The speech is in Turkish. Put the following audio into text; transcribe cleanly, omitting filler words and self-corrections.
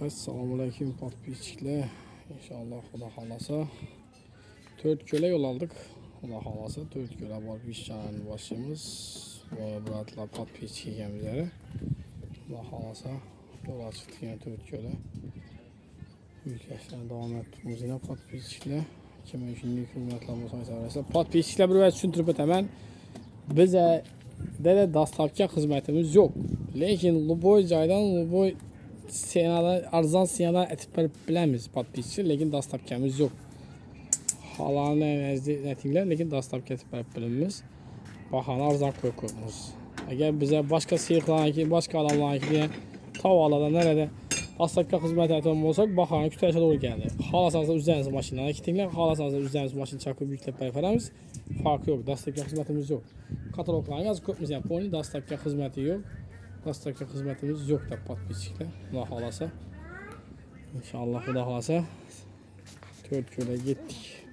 Assalomu alaykum podpischilar. İnşallah Xudo xolasa 4 ko'la yo'l oldik. Xudo xolasa 4 ko'la bor ishlarni boshlaymiz. Va buratlar podpischi ekanlar. Xudo xolasa yo'l chiqdik yana 4 ko'la. Yukashlar davom ettiramiz yana podpischilar. Kim uchun hurmatlar bo'lsa, podpischilar bir vaqt tushuntirib o'taman. Bize de dastavka xizmatimiz yok. Lekin любой joydan любой senadan arzon senadan etib bilamiz podpischi, lekin dastavkamiz yok. Halanı netinglar, lekin dastavka etib bilamiz. Bahani arzon qo'yamiz. Agar bize başka siyaqlarniki, başka adamlarniki tavalada nerede dastavka xizmati aytgan bo'lsak, bahani kutashga to'g'ri keladi. Xolasangiz o'zingiz mashinani kitinglar, xolasangiz o'zingiz mashina chaqib yüklab beramiz. Farkı yok. Dastavka xizmatimiz yok. Kataloglarınız ko'pmiz Yaponiya dastavka xizmati yok. Dastavka xizmatimiz yok da podpischilar. Xudo xolasa. İnşallah Xudo xolasa 4 ko'la yetdik.